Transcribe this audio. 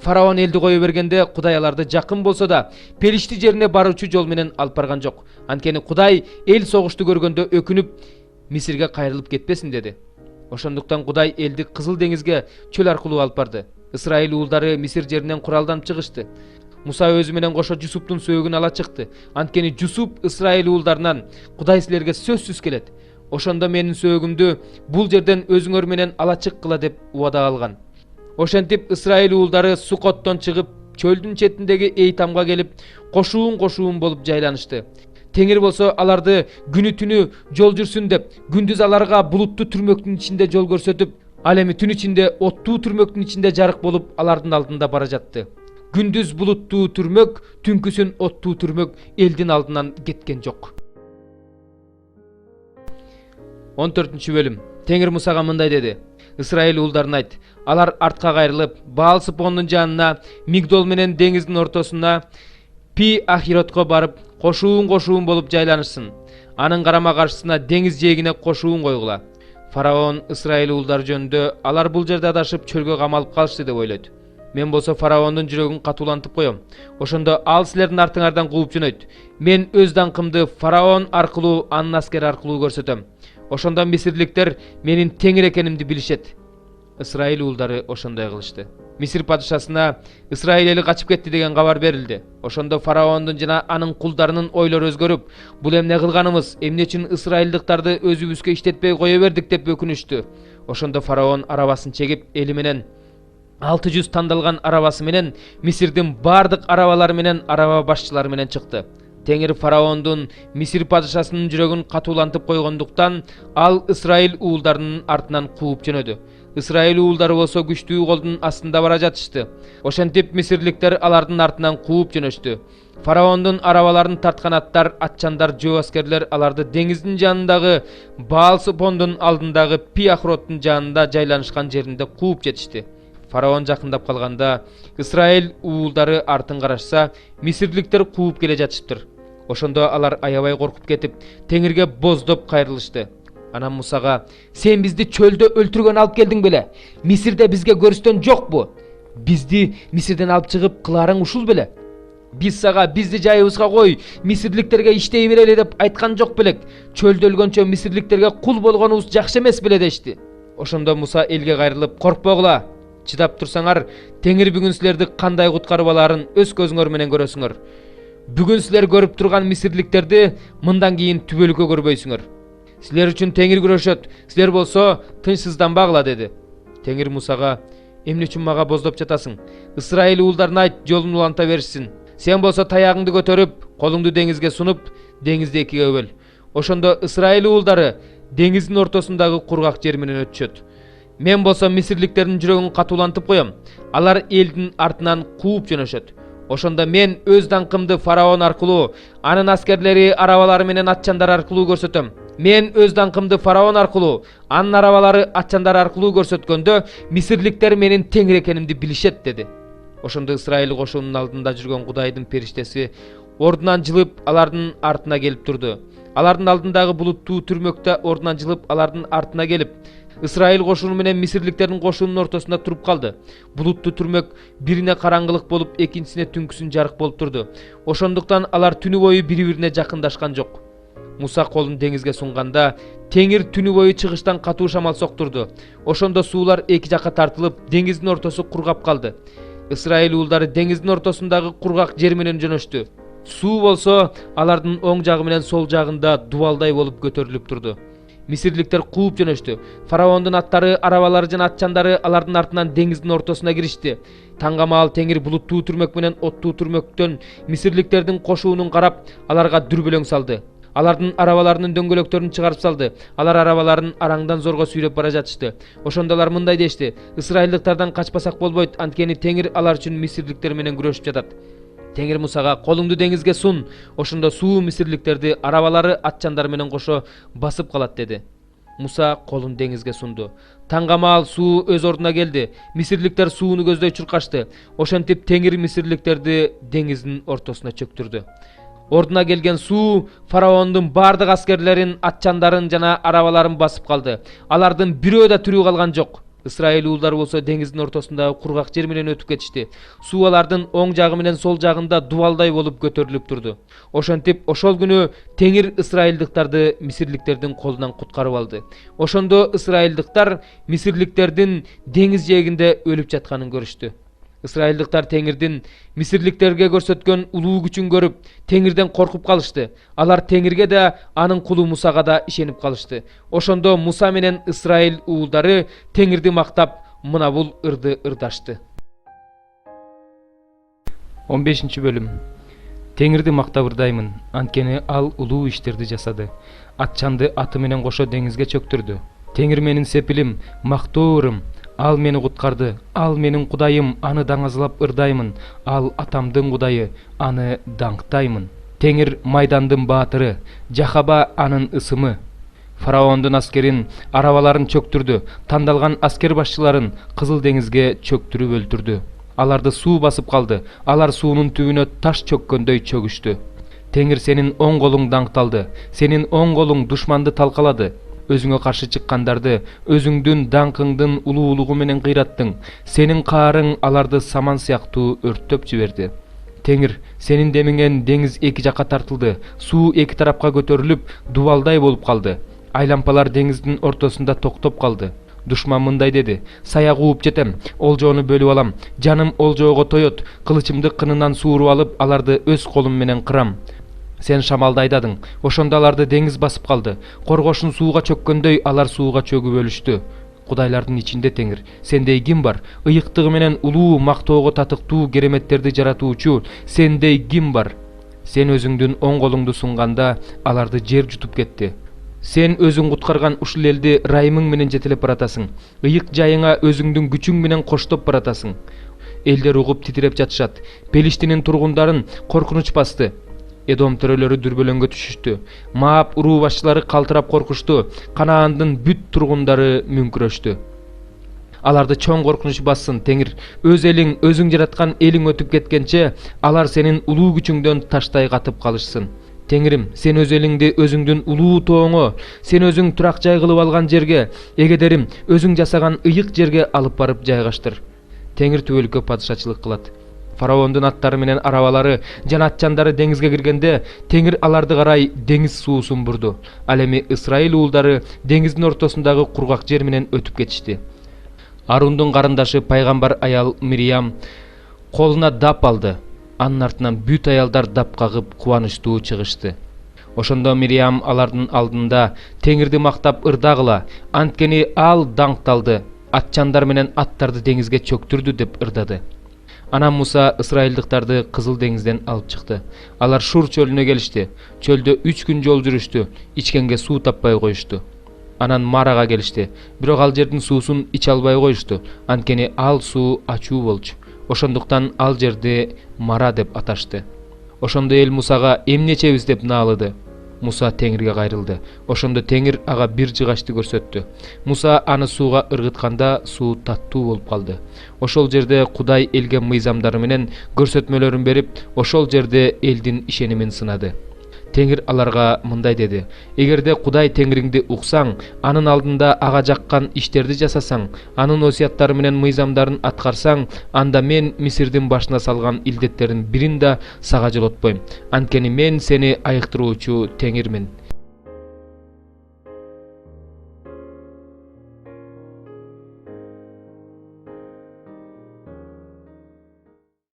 фараон элди кое бергенде Кудай аларды жакын болсо да Перишти жерине баруучу жол менен алып барган жок. Анткени Кудай эл согушту көргөндө өкүнүп Мисирге кайрылып кетпесин деди. Ошондуктан Кудай элди Кызыл деңизге чөл аркылуу алып барды. Исраил уулдары Мисир жеринен куралданып чыгышты. Муса өзү менен кошо Жусуптун сөөгүн ала чыкты. Анткени Жусуп Исраил уулдарынан Кудай силерге сөзсүз келет. Ошондо менин сөөгүмдү бул жерден өзүңөр менен ала чыккыла деп убада алган. Ошентип Исраил уулдары Сукоттон чыгып, чөлдүн четиндеги Эйтамга келип, кошуун болуп жайланышты. Теңир болсо аларды күнү түнү жол жүрсүн деп, күндүз аларга булуттуу түрмөктүн ичинде жол көрсөтүп, ал эми түн ичинде оттуу түрмөктүн ичинде жарык болуп алардын алдында бара жатты. Күндүз булуттуу түрмөк, түнкүсүн оттуу түрмөк элдин алдынан кеткен жок. 14-бөлүм. Теңир Мусага мындай деди: Исраил уулдарына айт, алар артка кайрылып, Баал-Сыпондун жанына, Мигдол менен деңиздин ортосуна, Пи-Ахиротко барып, кошуун болуп жайланышсын. Анын карама каршысына деңиз жээгине кошуун койгула. Фараон Исраил уулдары жөнүндө алар бул жерде адашып чөлгө камалып калышты деп ойлойт. Мен болсо фараондун жүрөгүн катуулантып коем. Ошондо ал силердин артыңардан кууп жөнөйт. Мен өз даңкымды фараон аркылуу, анын аскери аркылуу көрсөтөм. Ошондо мисирликтер менин Теңир экенимди билишет. Исраил уулдары ошондой кылышты. Мисир падышасына Исраил эли качып кетти деген кабар берилди. Ошондо фараондун жана анын кулдарынын ойлору өзгөрүп, бул эмне кылганыбыз, эмне үчүн исраилдыктарды өзүбүзгө иштетпей кое бердик деп өкүнүштү. Ошондо фараон арабасын чегип, эли менен 600 тандалган арабасы менен Мисирдин бардык арабалары менен араба башчылары менен чыкты. Теңир фараондун Мисир падышасынын жүрөгүн катуулантып койгондуктан ал Исраил уулдарынын артынан кууп жөнөдү. Исраил уулдары болсо күчтүү колдун астында бара жатышты. Ошентип мисирликтер алардын артынан кууп жөнөштү. Фараондун арабаларын тарткан аттар, атчандар, жөө аскерлер аларды деңиздин жанындагы Баал-Сыпондун алдындагы Пи-Ахироттун жанында жайланышкан жеринде кууп жетишти. Фараон жакындап калганда Исраил уулдары артын карашса, мисирликтер кууп келе жатышыптыр. Ошондо алар аябай коркуп кетип, Теңирге боздоп кайрылышты. Анан Мусага: "Сен бизди чөлдө өлтүргөн алып келдиң беле? Мисирде бизге көрүстөн жокпу? Бизди Мисирден алып чыгып кыларың ушул беле? Биз сага бизди жайыбызга кой, мисирликтерге иштей берели деп айткан жок белек? Чөлдө өлгөнчө мисирликтерге кул болгонубуз жакшы эмес беле?" дешти. Ошондо Муса элге кайрылып: "Коркпогула, чыдап турсаңар, Теңир бүгүн силерди кандай куткарып аларын өз көзүңөр менен көрөсүңөр. Бүгүн силер көрүп турган мисирликтерди мындан кийин түбөлүккө көрбөйсүңөр. Силер үчүн Теңир күрөшөт, силер болсо тынчсызданбагыла" деди. Теңир Мусага: "Эмне үчүн мага боздоп жатасың? Исраил уулдарына айт, жолун уланта беришсин. Сен болсо таягыңды көтөрүп, колуңду деңизге сунуп, деңизди экиге бөл. Ошондо Исраил уулдары деңиздин ортосундагы кургак жер менен өтүшөт. Мен болсо мисирликтердин жүрөгүн катуулантып коем. Алар элдин артынан кууп жөнөшөт. Ошондо мен өз даңкымды фараон аркылуу, анын аскерлери, арабалары менен атчандары аркылуу көрсөтөм. Мен өз даңкымды фараон аркылуу, анын арабалары, атчандары аркылуу көрсөткөндө мисирликтер менин Теңир экенимди билишет" деди. Ошондо Исраил кошунунун алдында жүргөн Кудайдын периштеси ордунан жылып алардын артына келип турду. Алардын алдындагы булуттуу түрмөктө ордунан жылып алардын артына келип, Исраил кошуну менен мисирликтердин кошунунун ортосунда туруп калды. Булуттуу түрмөк бирине караңгылык болуп, экинчисине түнкүсүн жарык болуп турду. Ошондуктан алар түнү бою бири-бирине жакындашкан жок. Муса колун деңизге сунганда, Теңир түнү бою чыгыштан катуу шамал соктурду. Ошондо суулар эки жакка тартылып, деңиздин ортосу кургап калды. Исраил уулдары деңиздин ортосундагы кургак жер менен жөнөштү. Суу болсо алардын оң жагы менен сол жагында дубалдай болуп көтөрүлүп турду. Мисирликтер кууп жөнөштү. Фараондун аттары, арабалары жана атчандары алардын артынан деңиздин ортосуна киришти. Таңга маал Теңир булуттуу түрмөк менен оттуу түрмөктөн мисирликтердин кошуунун карап, аларга дүрбөлөң салды. Алардын арабаларынын дөңгөлөктөрүн чыгарып салды. Алар арабаларын араңдан зорго сүйрөп бара жатышты. Ошондо алар мындай дешти: "Исраилдыктардан качпасак болбойт, анткени Теңир алар үчүн мисирликтер менен күрөшүп жатат." Теңир Мусага: "Колуңду деңизге сун, ошондо суу мисирликтерди арабалары, атчандар менен кошо басып калат" деди. Муса колун деңизге сунду. Таңга маал суу өз ордуна келди. Мисирликтер сууну көздөй чуркашты. Ошентип Теңир мисирликтерди деңиздин ортосуна чөктүрдү. Ордуна келген суу фараондун бардык аскерлерин, атчандарын жана арабаларын басып калды. Алардын бирөө да тирүү калган жок. Ысрайыл уулдары болсо деңиздин ортосундагы кургак жер менен өтүп кетишти. Суу алардын оң жагы менен сол жагында дубалдай болуп көтөрүлүп турду. Ошентип ошол күнү Теңир ысрайылдыктарды мисирликтердин колунан куткарып алды. Ошондо ысрайылдыктар мисирликтердин деңиз жээгинде өлүп жатканын көрүштү. Ысрайылдыктар Теңирдин мисирликтерге көрсөткөн улуу күчүн көрүп, Теңирден коркуп калышты. Алар Теңирге да, анын кулу Мусага да ишенип калышты. Ошондо Муса менен Ысрайыл уулдары Теңирди мактап, мына бул ырды ырдашты. 15-бөлүм. Теңирди мактап ырдаймын, анткени ал улуу иштерди жасады. Атчанды аты менен кошо деңизге чөктүрдү. Теңир менин сепилим, мактоорум. Ал мени куткарды, ал менин Кудайым, аны даңазалап ырдаймын. Ал атамдын Кудайы, аны даңктаймын. Теңир майдандын баатыры, Жахаба анын ысымы. Фараондун аскерин, арабаларын чөктүрдү, тандалган аскер башчыларын Кызыл деңизге чөктүрүп өлтүрдү. Аларды суу басып калды, алар суунун түбүнө таш чөккөндөй чөгүштү. Теңир сенин оң колуң даңкталды, сенин оң колуң душманды талкалады. Өзүңө каршы чыккандарды өзүңдүн даңкыңдын улуулугу менен кыйраттың. Сенин каарың аларды саман сыяктуу өрттөп жиберди. Теңир, сенин демиңен деңиз эки жакка тартылды, суу эки тарапка көтөрүлүп, дубалдай болуп калды. Айлампалар деңиздин ортосунда токтоп калды. Душман мындай деди: сая кууп жетем, олжоону бөлүп алам, жаным олжоого тоет, кылычымды кынынан сууруп алып, аларды өз колум менен кырам. Сен шамалды айдадың, ошондо аларды деңиз басып калды. Коргошун сууга чөккөндөй алар сууга чөгүп өлүштү. Кудайлардын ичинде Теңир, сендей ким бар? Ыйыктыгы менен улуу, мактоого татыктуу кереметтерди жаратуучу сендей ким бар? Сен өзүңдүн оң колуңду сунганда аларды жер жутуп кетти. Сен өзүң куткарган ушул элди райымың менен жетелеп баратасың. Ыйык жайыңа өзүңдүн күчүң менен коштоп баратасың. Элдер угуп титиреп жатышат. Пелиштинин тургундарын коркунуч басты. Эдом төрөлөрү дүрбөлөңгө түшүштү. Маап уруу башчылары калтырап коркушту. Канаандын бүт тургундары мүңкүрөштү. Аларды чоң коркунуч бассын, Теңир. Өз элиң, өзүң жараткан элиң өтүп кеткенче, алар сенин улуу күчүңдөн таштай катып калышсын. Теңирим, сен өз элиңди өзүңдүн улуу тооңо, сен өзүң турак жай кылып алган жерге, эгедерим, өзүң жасаган ыйык жерге алып барып жайгаштыр. Теңир түбөлүккө падышачылык кылат. Фараондун аттары менен арабалары жана атчандары деңизге киргенде, Теңир аларды карай деңиз суусун бурду. Ал эми Ысрайыл уулдары деңиздин ортосундагы кургак жер менен өтүп кетишти. Арундун карындашы пайгамбар аял Мириям колуна дап алды. Анын артынан бүт аялдар дап кагып кубанычтуу чыгышты. Ошондо Мириям алардын алдында Теңирди мактап ырдагыла, анткени ал даңкталды, атчандар менен аттарды деңизге чөктүрдү деп ырдады. Анан Муса ысрайылдыктарды Кызыл деңизден алып чыкты. Алар Шур чөлүнө келишти. Чөлдө 3 күн жол жүрүштү, ичкенге суу таппай коюшту. Анан Марага келишти. Бирок ал жердин суусун иче албай коюшту, анткени ал суу ачуу болчу. Ошондуктан ал жерди Мара деп аташты. Ошондо эл Мусага эмне ичебиз деп наалыды. Муса Теңирге кайрылды. Ошондо Теңир ага бир жыгачты көрсөттү. Муса аны сууга ыргытканда суу таттуу болуп калды. Ошол жерде Кудай элге мыйзамдары менен көрсөтмөлөрүн берип, ошол жерде элдин ишенимин сынады. Теңир аларга мындай деди: эгерде Кудай Теңириңди уксаң, анын алдында ага жаккан иштерди жасасаң, анын осуяттары менен мыйзамдарын аткарсаң, анда мен Мисирдин башына салган илдеттердин бирин да сага жолотпойм. Анткени мен сени айыктыруучу Теңирмин.